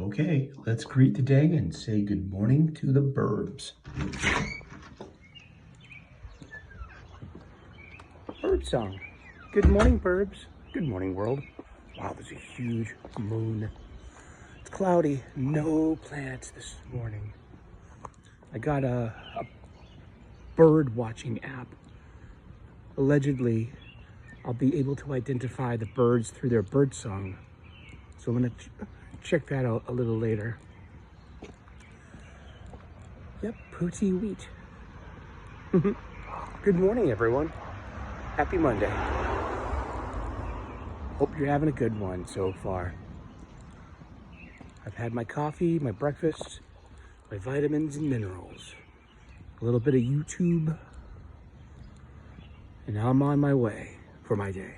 Okay, let's greet the day and say good morning to the birds. Birdsong. Good morning, birds. Good morning, world. Wow, there's a huge moon. It's cloudy, no plants this morning. I got a bird watching app. Allegedly, I'll be able to identify the birds through their birdsong. So I'm gonna check that out a little later. Yep, pooty wheat. Good morning, everyone. Happy Monday. Hope you're having a good one so far. I've had my coffee, my breakfast, my vitamins and minerals, a little bit of YouTube, and now I'm on my way for my day.